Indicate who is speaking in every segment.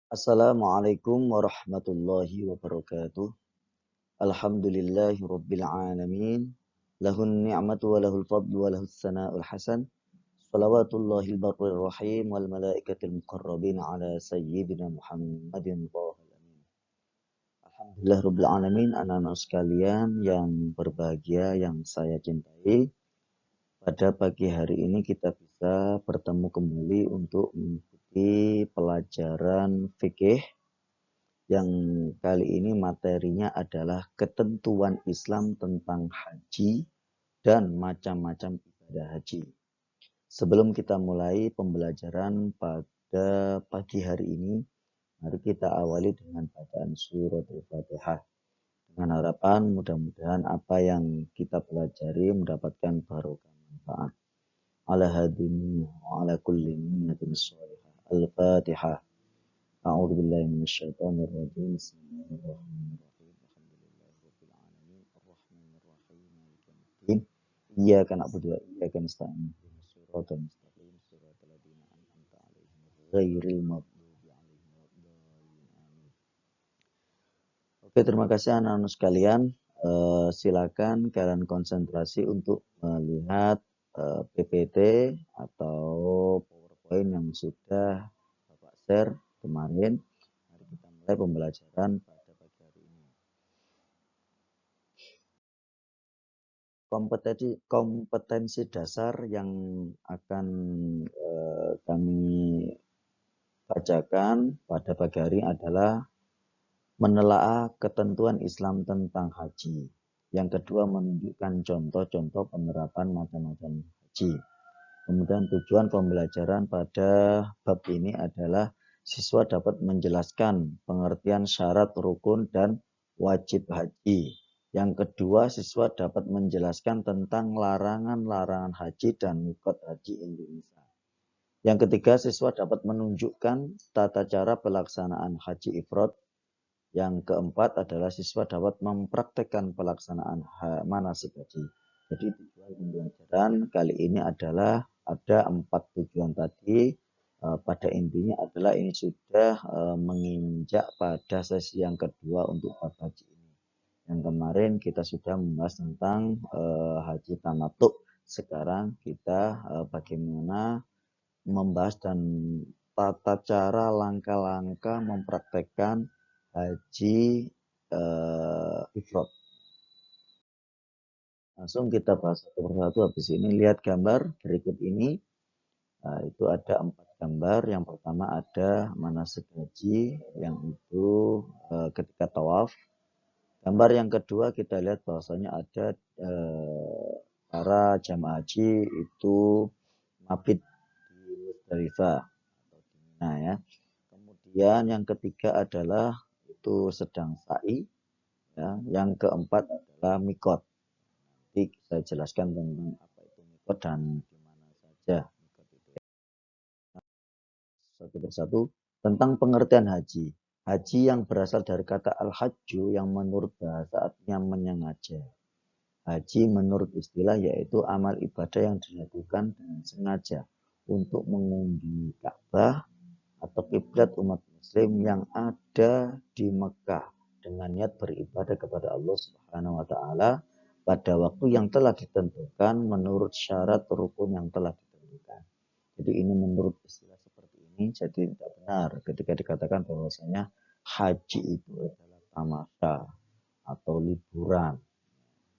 Speaker 1: Assalamualaikum warahmatullahi wabarakatuh. Alhamdulillahi rabbil alamin. Lahun ni'matu wa lahul fadlu wa lahus sana'ul hasan. Salawatullahil barrir rahim wal malaikatil muqarrabin ala sayyidina Muhammadin Thahil amin. Alhamdulillah rabbil alamin, anak-anak sekalian yang berbahagia yang saya cintai. Pada pagi hari ini kita bisa bertemu kembali untuk mengikuti pelajaran fikih yang kali ini materinya adalah ketentuan Islam tentang haji dan macam-macam ibadah haji. Sebelum kita mulai pembelajaran pada pagi hari ini, mari kita awali dengan bacaan surat Al-Fatihah. Dengan harapan mudah-mudahan apa yang kita pelajari mendapatkan barokah manfaat. Ala hadini wa ala kulli niyatin sholihah. Al-Fatihah. أعوذ بالله من الشيطان الرجيم بسم الله الرحمن الرحيم الحمد لله رب العالمين الرحمن الرحيم مالك يوم الدين إياك نعبد وإياك نستعين اهدنا الصراط المستقيم صراط الذين أنعمت عليهم غير المغضوب عليهم ولا الضالين آمين. Oke, terima kasih anak-anak sekalian. Silakan kalian konsentrasi untuk melihat PPT atau PowerPoint yang sudah Bapak share kemarin. Mari kita mulai pembelajaran pada pagi hari ini. Kompetensi dasar yang akan kami bacakan pada pagi hari adalah menelaah ketentuan Islam tentang haji. Yang kedua, menunjukkan contoh-contoh penerapan macam-macam haji. Kemudian tujuan pembelajaran pada bab ini adalah siswa dapat menjelaskan pengertian syarat rukun dan wajib haji. Yang kedua, siswa dapat menjelaskan tentang larangan-larangan haji dan miqat haji Indonesia. Yang ketiga, siswa dapat menunjukkan tata cara pelaksanaan haji ifrad. Yang keempat adalah siswa dapat mempraktekkan pelaksanaan manasik haji. Jadi tujuan pembelajaran kali ini adalah ada 4 tujuan tadi. Pada intinya adalah ini sudah menginjak pada sesi yang kedua untuk bab haji ini. Yang kemarin kita sudah membahas tentang haji tamattu. Sekarang kita bagaimana membahas dan tata cara langkah-langkah mempraktekkan haji ifrad. Langsung kita bahas satu persatu. Habis ini lihat gambar berikut ini. Nah, itu ada 4 gambar. Yang pertama ada manasik haji, yang itu ketika tawaf. Gambar yang kedua kita lihat bahwasanya ada para jamaah haji itu mabit di Muzdalifah atau di Mina ya. Kemudian yang ketiga adalah itu sedang sa'i ya. Yang keempat adalah mikot. Nanti saya jelaskan tentang apa itu mikot dan di mana saja mikot itu ya. Satu persatu tentang pengertian haji. Haji yang berasal dari kata al-hajju yang menurut bahasa artinya menyengaja. Haji menurut istilah yaitu amal ibadah yang dilakukan dengan sengaja untuk mengunjungi Ka'bah atau kiblat umat muslim yang ada di Mekah dengan niat beribadah kepada Allah Subhanahu wa taala pada waktu yang telah ditentukan menurut syarat rukun yang telah ditentukan. Jadi ini menurut istilah seperti ini, jadi tidak benar ketika dikatakan bahwasanya haji itu adalah tamasya atau liburan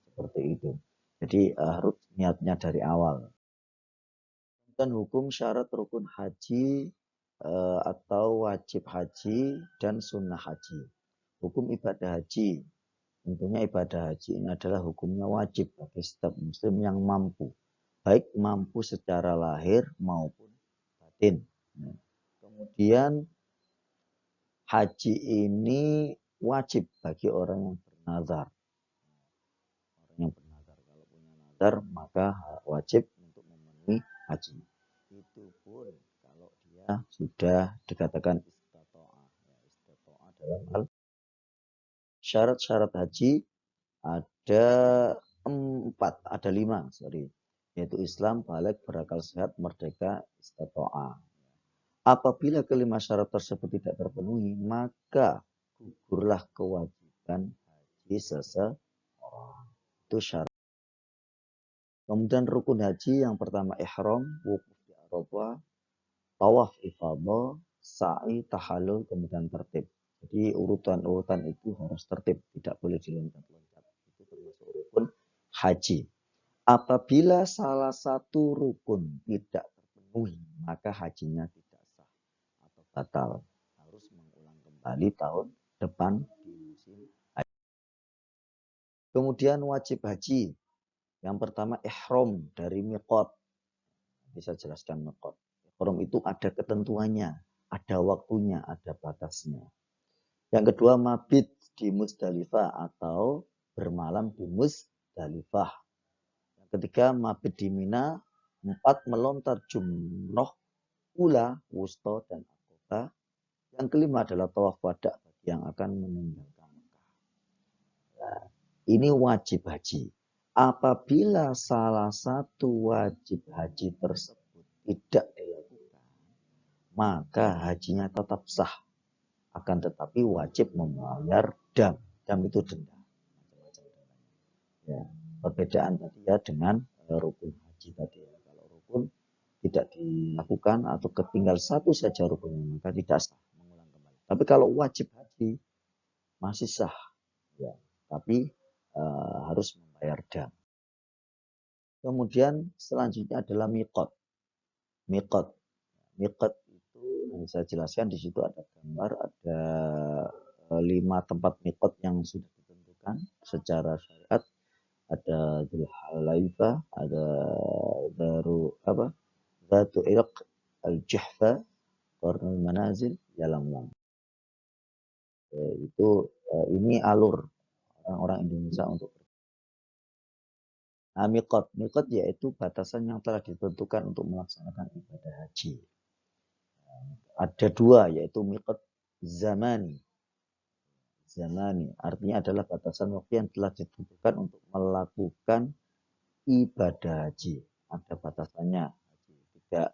Speaker 1: seperti itu. Jadi harus niatnya dari awal. Dan hukum syarat rukun haji atau wajib haji dan sunnah haji. Hukum ibadah haji. Tentunya ibadah haji ini adalah hukumnya wajib bagi setiap muslim yang mampu. Baik mampu secara lahir maupun batin. Kemudian haji ini wajib bagi orang yang bernazar. Orang yang bernazar kalau punya nazar maka wajib untuk memenuhi haji. Itu pun kalau dia sudah dikatakan istito'ah. Ya, istito'ah dalam hal syarat-syarat haji ada 4, ada 5, sorry. Yaitu Islam, balik, berakal sehat, merdeka, istito'ah. Apabila kelima syarat tersebut tidak terpenuhi, maka gugurlah kewajiban haji seseorang. Itu syarat. Kemudian rukun haji yang pertama ihram, wukuf di Arafah, tawaf ifadah, sa'i, tahallul, kemudian tertib. Jadi urutan-urutan itu harus tertib, tidak boleh diloncat-loncat. Itu termasuk rukun haji. Apabila salah satu rukun tidak terpenuhi, maka hajinya tidak sah atau batal. Harus mengulang kembali tahun depan di musim haji. Kemudian wajib haji. Yang pertama ihram dari miqat. Bisa jelaskan miqat. Ihram itu ada ketentuannya, ada waktunya, ada batasnya. Yang kedua mabit di Musdalifah atau bermalam di Musdalifah. Yang ketiga mabit di Mina. 4 melontar jumroh ula, wusta, dan akota. Yang kelima adalah tawaf wada bagi yang akan meninggalkan Mekah. Nah, ini wajib haji. Apabila salah satu wajib haji tersebut tidak dilakukan, maka hajinya tetap sah. Akan tetapi wajib membayar dam. Dam itu denda. Ya, perbedaan tadi ya dengan rukun haji tadi. Kalau rukun tidak dilakukan atau ketinggal satu saja rukunnya, maka tidak sah mengulang kembali. Tapi kalau wajib haji masih sah, ya. Tapi harus membayar dam. Kemudian selanjutnya adalah miqat. Miqat. Miqat itu yang saya jelaskan di situ ada gambar, ada 5 tempat miqat yang sudah ditentukan secara syariat. Ada Dzulhulaifah, ada Dzatu Irq, Al-Juhfa, Qarnul Manazil, Yalamlam. Ini alur orang-orang Indonesia untuk miqat. Miqat yaitu batasan yang telah ditentukan untuk melaksanakan ibadah haji. Ada 2 yaitu miqat zamani. Zamani artinya adalah batasan waktu yang telah ditentukan untuk melakukan ibadah haji. Ada batasannya, tidak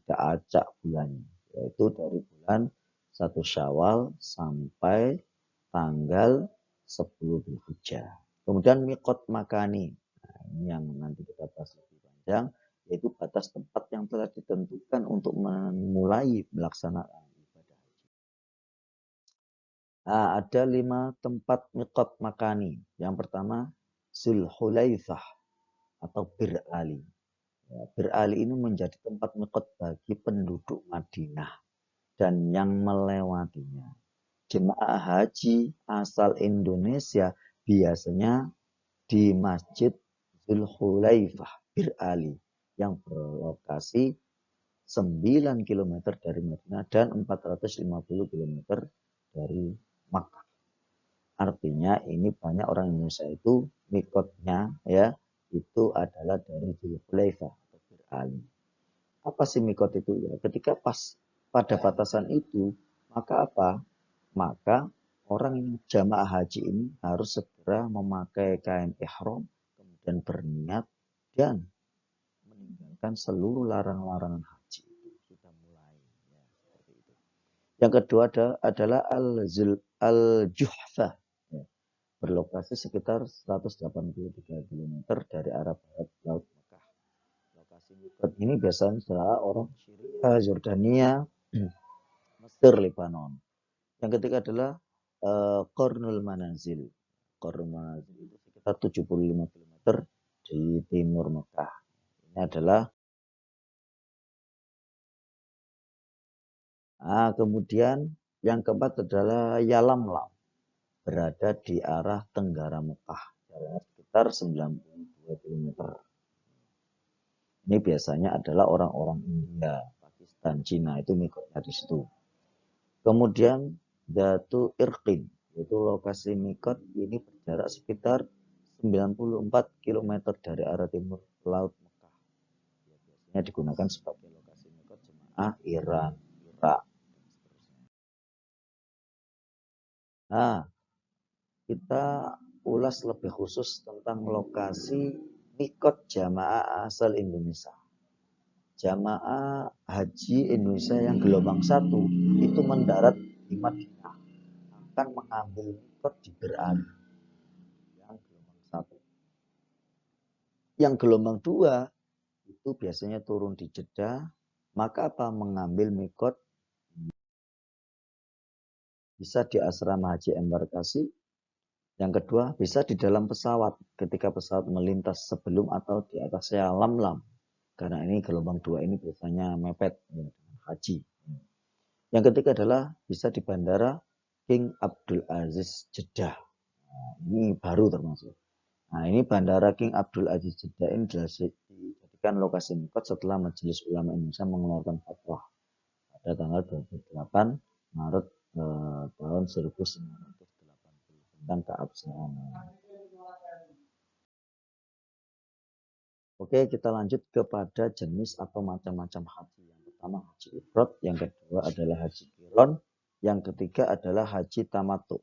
Speaker 1: acak bulannya, yaitu dari bulan 1 Syawal sampai tanggal 10 Dzulhijjah. Kemudian miqat makani. Nah, ini yang nanti kita bahas lebih panjang, yaitu batas tempat yang telah ditentukan untuk memulai melaksanakan ibadah haji. Nah, ada 5 tempat miqat makani. Yang pertama Dzulhulaifah atau Bir Ali. Ya, Bir Ali ini menjadi tempat miqat bagi penduduk Madinah dan yang melewatinya. Jemaah haji asal Indonesia biasanya di Masjid Dzulhulaifah Bir Ali yang berlokasi 9 km dari Madinah dan 450 km dari Makkah. Artinya ini banyak orang Indonesia itu mikotnya ya itu adalah dari Dzulhulaifah atau Bir Ali. Apa sih mikot itu ya? Ketika pas pada batasan itu, maka apa? Maka orang yang jamaah haji ini harus segera memakai kain ihram, kemudian berniat dan meninggalkan seluruh larangan-larangan haji itu sudah mulai. Ya, seperti itu. Yang kedua adalah Al-Juhfa. Ya, berlokasi sekitar 183 km dari arah barat Laut Mekah. Lokasi mikot ini biasanya adalah orang Syria, Jordania, Mesir, Lebanon. Yang ketiga adalah Qarnul Manazil. Qarnul Manazil itu sekitar 75 km di timur Mekah. Ini adalah kemudian yang keempat adalah Yalamlam, berada di arah tenggara Mekah, jaraknya sekitar 92 km. Ini biasanya adalah orang-orang India, Pakistan, Cina, itu mikotnya di situ. Kemudian Dzatu Irqin, yaitu lokasi mikot ini berjarak sekitar 94 km dari arah timur Laut Mekah. Biasanya digunakan sebagai lokasi mikot jemaah Iran, Irak, dan seterusnya. Nah, kita ulas lebih khusus tentang lokasi mikot jamaah asal Indonesia. jamaah haji Indonesia yang gelombang 1 itu mendarat di Madinah akan mengambil mikot di Ber'an yang gelombang 1. Yang gelombang 2 itu biasanya turun di Jeddah, maka apa? Mengambil mikot bisa di asrama haji embarkasi. Yang kedua, bisa di dalam pesawat ketika pesawat melintas sebelum atau di atasnya lam-lam. Karena ini gelombang 2 ini biasanya mepet ya, haji. Yang ketiga adalah bisa di bandara King Abdul Aziz Jeddah. Nah, ini baru termasuk. Nah, ini bandara King Abdul Aziz Jeddah ini dijadikan lokasi mikot setelah Majelis Ulama Indonesia mengeluarkan fatwa pada tanggal 28 Maret tahun 1980 tentang keabsahan. Oke, kita lanjut kepada jenis atau macam-macam haji. Yang pertama haji ifrad, yang kedua adalah haji qiron, yang ketiga adalah haji tamattu.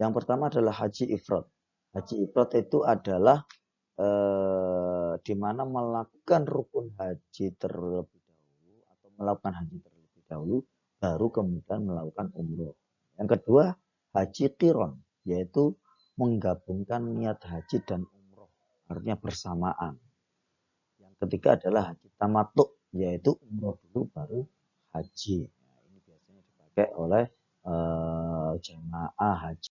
Speaker 1: Yang pertama adalah haji ifrad. Haji ifrad itu adalah di mana melakukan rukun haji terlebih dahulu atau melakukan haji terlebih dahulu baru kemudian melakukan umroh. Yang kedua haji qiron, yaitu menggabungkan niat haji dan umroh, artinya bersamaan. Yang ketiga adalah haji tamattu, yaitu umroh dulu baru haji. Nah, ini biasanya dipakai oleh jamaah haji.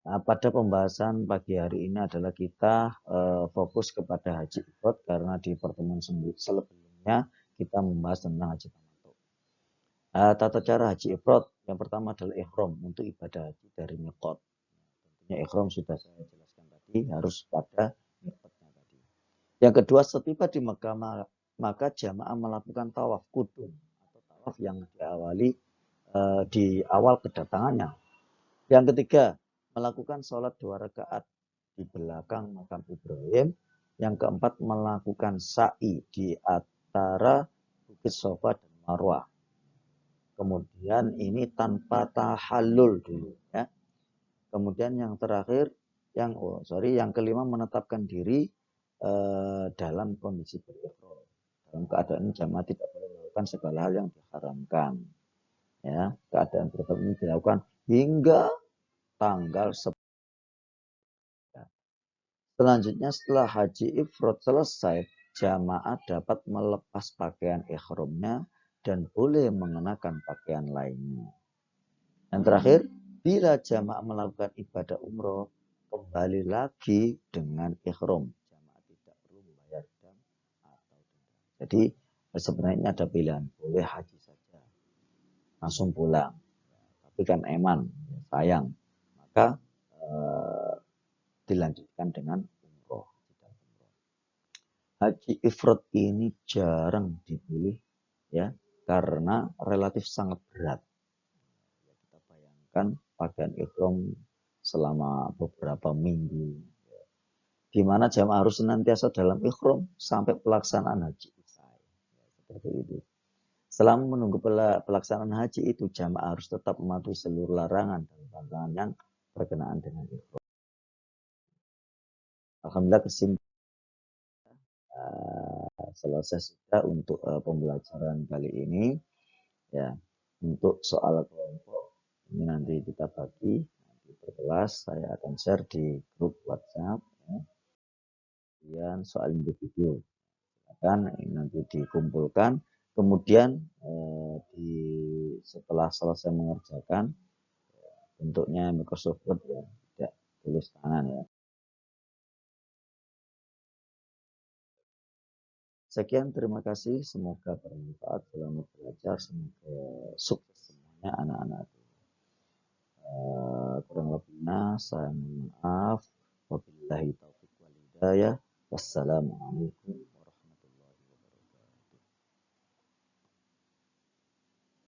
Speaker 1: Nah, pada pembahasan pagi hari ini adalah kita fokus kepada haji ifrad karena di pertemuan sebelumnya kita membahas tentang haji tamattu. Tata cara haji ifrad yang pertama adalah ihram untuk ibadah haji dari miqat. Tentunya ihram sudah saya jelaskan tadi harus pada miqatnya tadi. Yang kedua, setiba di Mekah maka jamaah melakukan tawaf kudum atau tawaf yang diawali di awal kedatangannya. Yang ketiga, melakukan sholat 2 rakaat di belakang makam Ibrahim. Yang keempat, melakukan sa'i di antara Bukit Sofa dan Marwah. Kemudian ini tanpa tahallul dulu ya. Kemudian yang terakhir, yang kelima menetapkan diri dalam kondisi berihram. Dalam keadaan jamaah tidak boleh melakukan segala hal yang diharamkan. Ya, keadaan berihram ini dilakukan hingga tanggal 10. Selanjutnya setelah haji ifrad selesai, jamaah dapat melepas pakaian ihramnya dan boleh mengenakan pakaian lainnya. Yang terakhir, bila jamaah melakukan ibadah umroh, kembali lagi dengan ihram. Jamaah tidak perlu membayar dam atau denda. Jadi sebenarnya ada pilihan, boleh haji saja, langsung pulang. Tapi kan eman, sayang. Maka dilanjutkan dengan umroh. Haji ifrad ini jarang dipilih ya karena relatif sangat berat. Ya, kita bayangkan pakaian ihram selama beberapa minggu, di mana jamaah harus senantiasa dalam ihram sampai pelaksanaan haji usai. Ya, seperti itu. Selama menunggu pelaksanaan haji itu, jamaah harus tetap mematuhi seluruh larangan dan pantangan yang berkenaan dengan ihram. Alhamdulillah kesimpulan selesai sudah untuk pembelajaran kali ini. Ya, untuk soal kelompok ini nanti kita bagi nanti per kelas, saya akan share di grup WhatsApp. Ya. Kemudian soal individu, silakan nanti dikumpulkan. Kemudian setelah selesai mengerjakan, bentuknya Microsoft Word ya, tidak tulis tangan ya. Sekian, terima kasih. Semoga bermanfaat. Selamat belajar. Semoga sukses semuanya anak-anak. Kurang lebihnya saya mohon maaf. Wabillahi taufiq wal hidayah. Wassalamualaikum